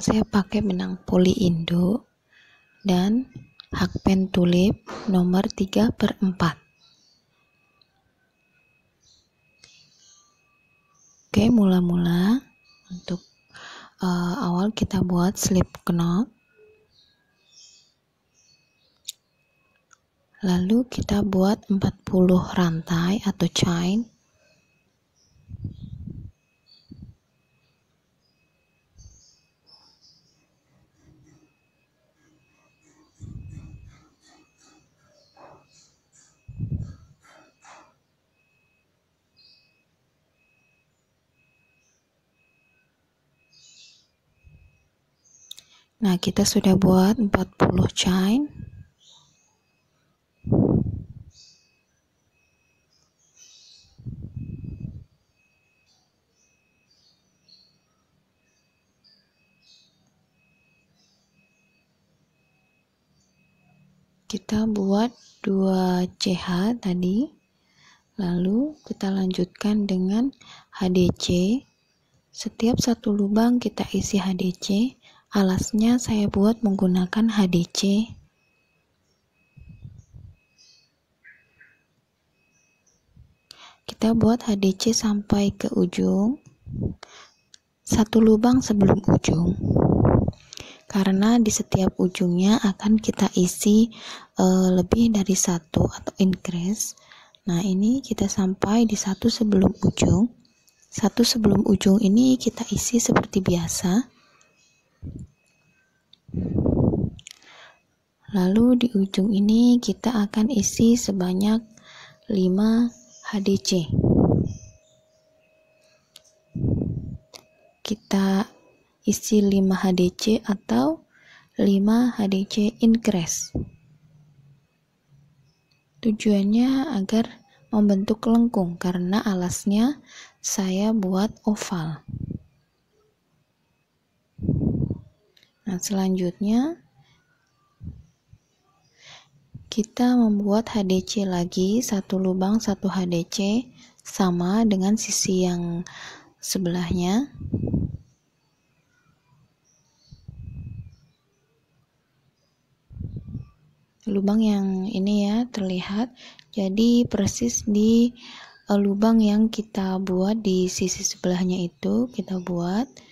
saya pakai benang poli Indo dan hakpen tulip nomor 3/4. Oke, mula-mula untuk awal kita buat slip knot, lalu kita buat 40 rantai atau chain. Nah, kita sudah buat 40 chain. Kita buat 2 CH tadi, lalu kita lanjutkan dengan HDC. Setiap satu lubang kita isi HDC. Alasnya saya buat menggunakan HDC. Kita buat HDC sampai ke ujung, satu lubang sebelum ujung, karena di setiap ujungnya akan kita isi lebih dari satu atau increase. Nah, ini kita sampai di satu sebelum ujung. Satu sebelum ujung ini kita isi seperti biasa. Lalu di ujung ini kita akan isi sebanyak 5 HDC. Kita isi 5 HDC atau 5 HDC increase. Tujuannya agar membentuk lengkung, karena alasnya saya buat oval. Nah, selanjutnya kita membuat HDC lagi, satu lubang satu HDC, sama dengan sisi yang sebelahnya. Lubang yang ini ya terlihat, jadi persis di lubang yang kita buat di sisi sebelahnya itu kita buat.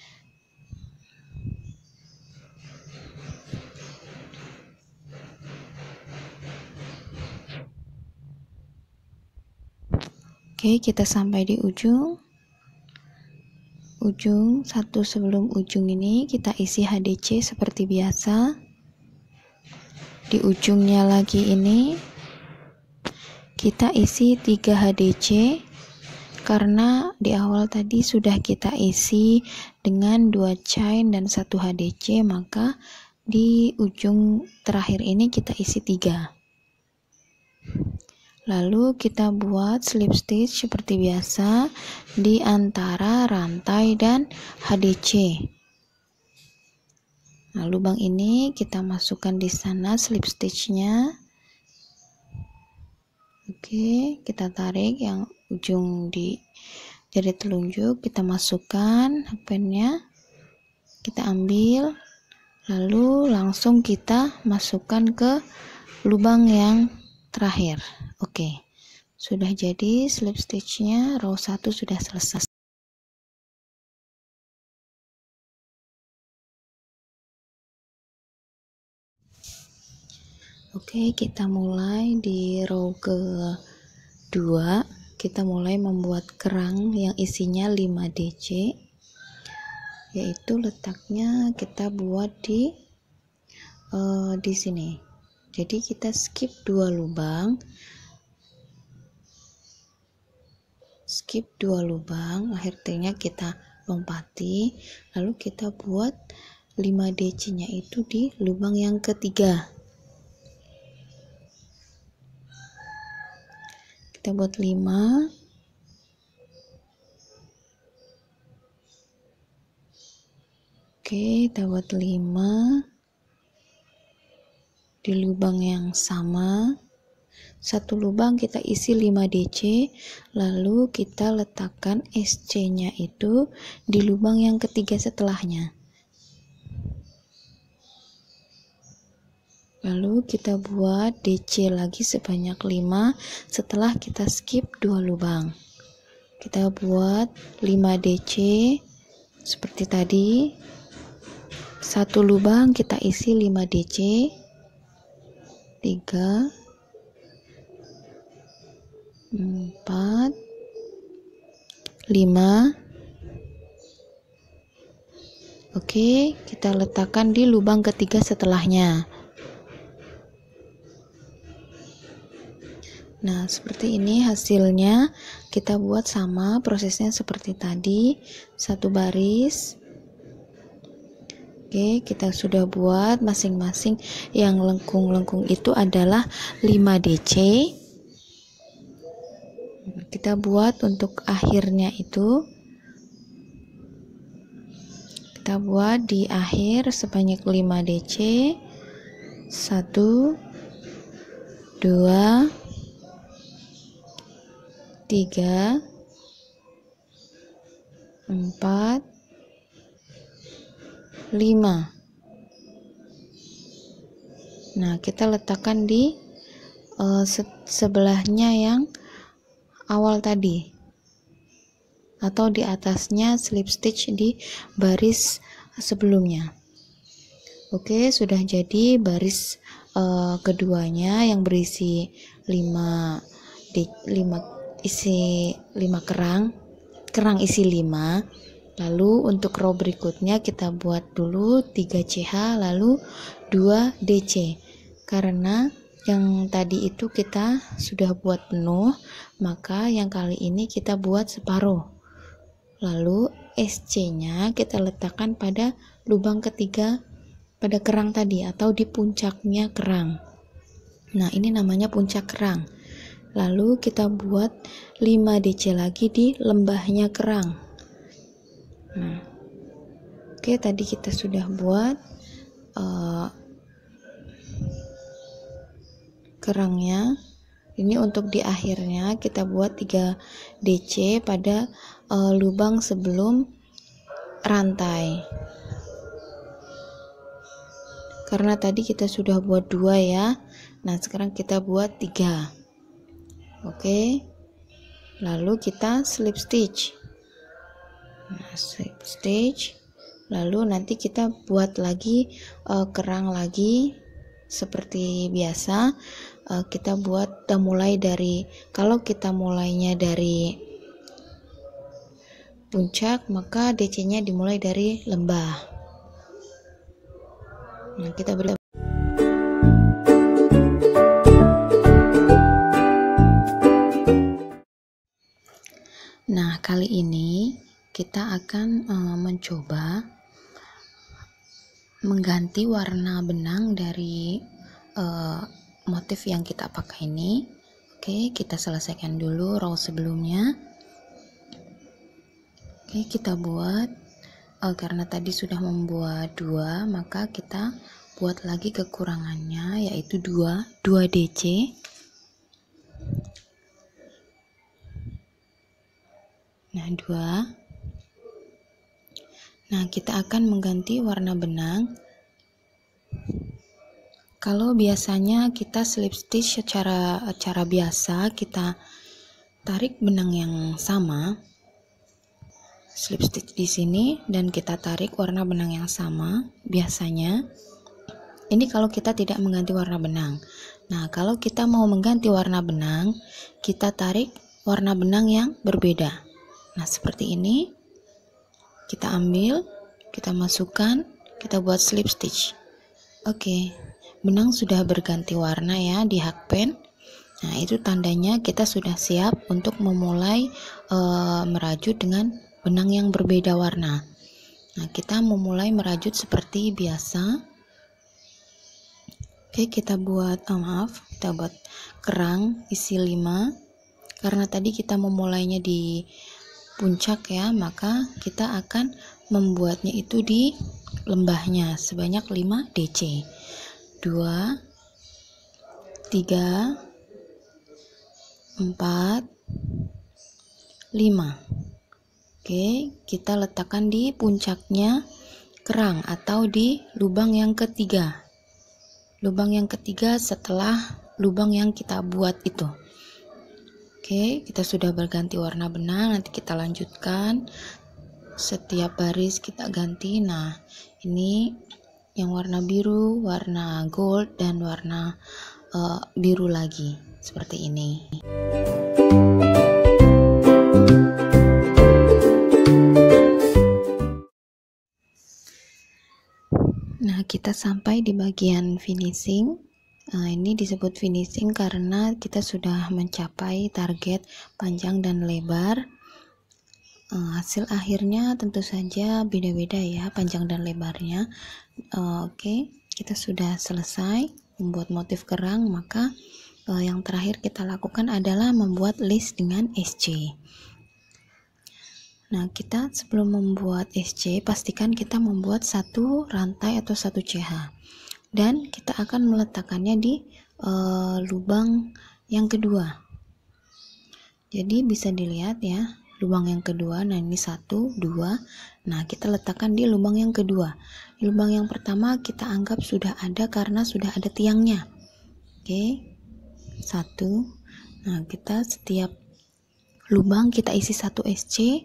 Oke, kita sampai di ujung satu sebelum ujung ini kita isi HDC seperti biasa. Di ujungnya lagi ini kita isi 3 HDC, karena di awal tadi sudah kita isi dengan 2 chain dan 1 HDC, maka di ujung terakhir ini kita isi 3. Lalu kita buat slip stitch seperti biasa di antara rantai dan HDC. Nah, lubang ini kita masukkan di sana slip stitchnya. Oke, kita tarik yang ujung di jari telunjuk, kita masukkan hakpennya, kita ambil, lalu langsung kita masukkan ke lubang yang terakhir. Oke, sudah jadi slip stitchnya, row 1 sudah selesai. Oke, kita mulai di row kedua. Kita mulai membuat kerang yang isinya 5 DC, yaitu letaknya kita buat di sini. Jadi kita skip 2 lubang, akhirnya kita lompati, lalu kita buat 5 DC nya itu di lubang yang ketiga. Kita buat 5, oke, kita buat 5 di lubang yang sama. Satu lubang kita isi 5 DC, lalu kita letakkan SC nya itu di lubang yang ketiga setelahnya. Lalu kita buat DC lagi sebanyak 5 setelah kita skip 2 lubang. Kita buat 5 DC seperti tadi. Satu lubang kita isi 5 DC. 3 4 5. Oke, kita letakkan di lubang ketiga setelahnya. Nah, seperti ini hasilnya. Kita buat sama prosesnya seperti tadi, satu baris. Oke, kita sudah buat masing-masing. Yang lengkung-lengkung itu adalah 5 DC. Kita buat untuk akhirnya itu, kita buat di akhir sebanyak 5 DC. 1 2 3 4 5. Nah, kita letakkan di sebelahnya yang awal tadi, atau di atasnya slip stitch di baris sebelumnya. Oke, sudah jadi baris keduanya yang berisi 5 kerang isi 5. Lalu untuk row berikutnya kita buat dulu 3 CH lalu 2 DC, karena yang tadi itu kita sudah buat penuh, maka yang kali ini kita buat separuh. Lalu SC nya kita letakkan pada lubang ketiga pada kerang tadi, atau di puncaknya kerang. Nah, ini namanya puncak kerang. Lalu kita buat 5 DC lagi di lembahnya kerang. Nah, oke, tadi kita sudah buat kerangnya. Ini untuk di akhirnya kita buat 3 DC pada lubang sebelum rantai. Karena tadi kita sudah buat 2 ya. Nah, sekarang kita buat 3. Oke. Lalu kita slip stitch. Nah, slip stitch. Lalu nanti kita buat lagi kerang lagi seperti biasa. Kita mulai dari, kalau kita mulainya dari puncak, maka DC nya dimulai dari lembah. Nah, kita beri. Nah, kali ini kita akan mencoba mengganti warna benang dari motif yang kita pakai ini. Oke, kita selesaikan dulu row sebelumnya. Oke, kita buat karena tadi sudah membuat 2, maka kita buat lagi kekurangannya, yaitu 2 DC. Nah, 2. Nah, kita akan mengganti warna benang. Kalau biasanya kita slip stitch secara biasa, kita tarik benang yang sama, slip stitch di sini, dan kita tarik warna benang yang sama. Biasanya ini kalau kita tidak mengganti warna benang. Nah, kalau kita mau mengganti warna benang, kita tarik warna benang yang berbeda. Nah, seperti ini. Kita ambil, kita masukkan, kita buat slip stitch. Oke, benang sudah berganti warna ya di hakpen. Nah, itu tandanya kita sudah siap untuk memulai merajut dengan benang yang berbeda warna. Nah, kita memulai merajut seperti biasa. Oke, kita buat kita buat kerang isi 5. Karena tadi kita memulainya di puncak ya, maka kita akan membuatnya itu di lembahnya sebanyak 5 DC. 2 3 4 5. Oke, kita letakkan di puncaknya kerang atau di lubang yang ketiga. lubang yang ketiga setelah lubang yang kita buat itu. Oke, kita sudah berganti warna benang, nanti kita lanjutkan setiap baris kita ganti. Nah, ini yang warna biru, warna gold, dan warna biru lagi seperti ini. Nah, kita sampai di bagian finishing. Ini disebut finishing karena kita sudah mencapai target panjang dan lebar. Hasil akhirnya tentu saja beda-beda ya, panjang dan lebarnya. Oke, kita sudah selesai membuat motif kerang, maka yang terakhir kita lakukan adalah membuat list dengan SC. Nah, kita sebelum membuat SC, pastikan kita membuat satu rantai atau satu CH. Dan kita akan meletakkannya di lubang yang kedua. Jadi bisa dilihat ya, lubang yang kedua. Nah, ini 1, 2. Nah, kita letakkan di lubang yang kedua. Di lubang yang pertama kita anggap sudah ada karena sudah ada tiangnya. Oke, 1. Nah, kita setiap lubang kita isi 1 SC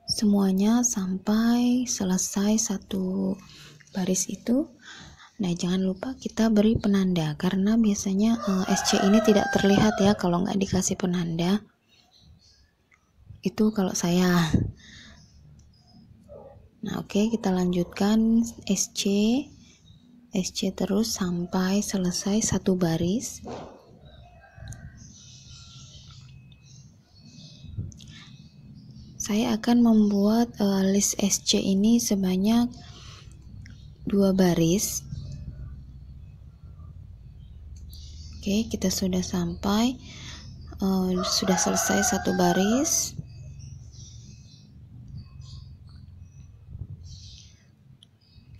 semuanya sampai selesai satu baris itu. Nah, jangan lupa kita beri penanda karena biasanya SC ini tidak terlihat ya kalau nggak dikasih penanda. Itu kalau saya. Nah, oke, kita lanjutkan SC terus sampai selesai satu baris. Saya akan membuat list SC ini sebanyak 2 baris. Oke, kita sudah sampai, sudah selesai satu baris.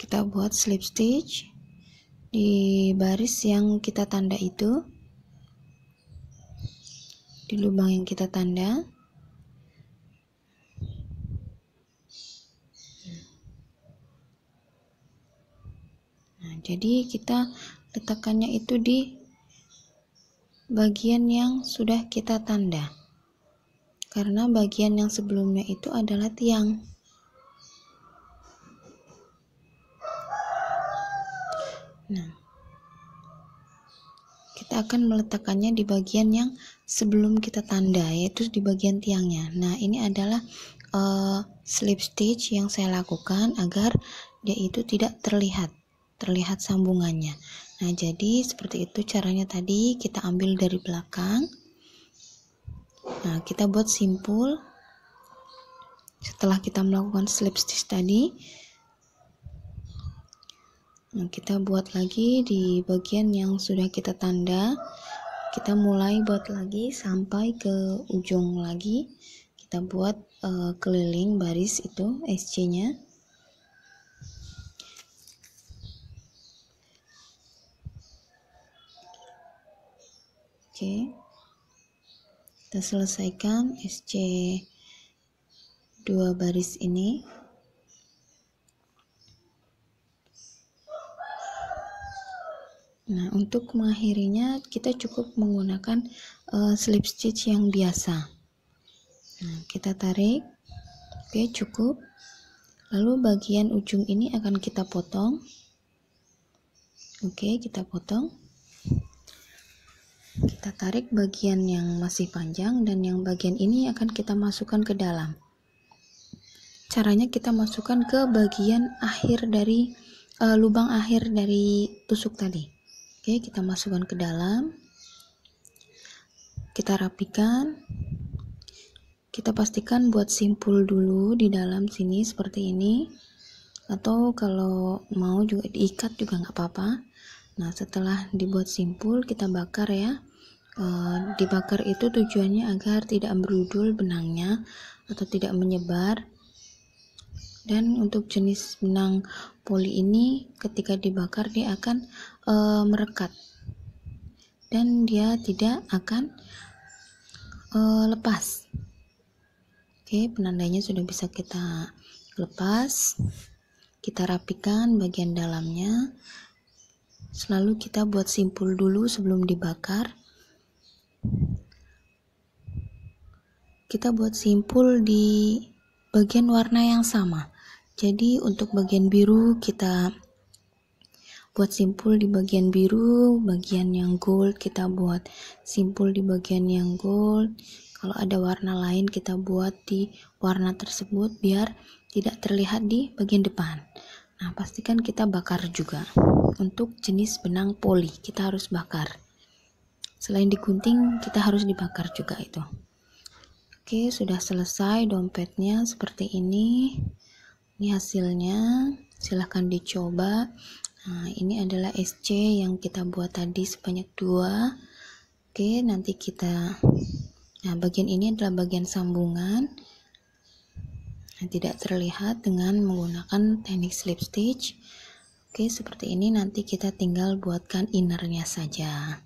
Kita buat slip stitch di baris yang kita tanda itu, di lubang yang kita tanda. Nah, jadi kita letakkannya itu di bagian yang sudah kita tanda, karena bagian yang sebelumnya itu adalah tiang. Nah, kita akan meletakkannya di bagian yang sebelum kita tanda, yaitu di bagian tiangnya. Nah, ini adalah slip stitch yang saya lakukan agar dia itu tidak terlihat sambungannya. Nah, jadi seperti itu caranya tadi. Kita ambil dari belakang. Nah, kita buat simpul setelah kita melakukan slip stitch tadi. Nah, kita buat lagi di bagian yang sudah kita tanda. Kita mulai buat lagi sampai ke ujung lagi. Kita buat keliling baris itu SC nya. Oke, kita selesaikan SC 2 baris ini. Nah, untuk mengakhirinya kita cukup menggunakan slip stitch yang biasa. Nah, kita tarik. Oke, cukup. Lalu bagian ujung ini akan kita potong. Oke, kita potong. Kita tarik bagian yang masih panjang dan yang bagian ini akan kita masukkan ke dalam. Caranya kita masukkan ke bagian akhir dari lubang akhir dari tusuk tadi. Oke, kita masukkan ke dalam. Kita rapikan. Kita pastikan buat simpul dulu di dalam sini seperti ini. Atau kalau mau juga diikat juga nggak apa-apa. Nah, setelah dibuat simpul kita bakar ya. Dibakar itu tujuannya agar tidak berudul benangnya atau tidak menyebar. Dan untuk jenis benang poli ini ketika dibakar dia akan merekat dan dia tidak akan lepas. Oke, penandanya sudah bisa kita lepas. Kita rapikan bagian dalamnya. Selalu kita buat simpul dulu sebelum dibakar. Kita buat simpul di bagian warna yang sama. Jadi untuk bagian biru kita buat simpul di bagian biru, bagian yang gold kita buat simpul di bagian yang gold. Kalau ada warna lain kita buat di warna tersebut biar tidak terlihat di bagian depan. Nah, pastikan kita bakar juga. Untuk jenis benang poli kita harus bakar. Selain digunting, kita harus dibakar juga itu. Oke, sudah selesai dompetnya seperti ini. Ini hasilnya, silahkan dicoba. Nah, ini adalah SC yang kita buat tadi sebanyak 2. Oke, nanti kita, nah bagian ini adalah bagian sambungan. Nah, tidak terlihat dengan menggunakan teknik slip stitch. Oke, seperti ini nanti kita tinggal buatkan innernya saja.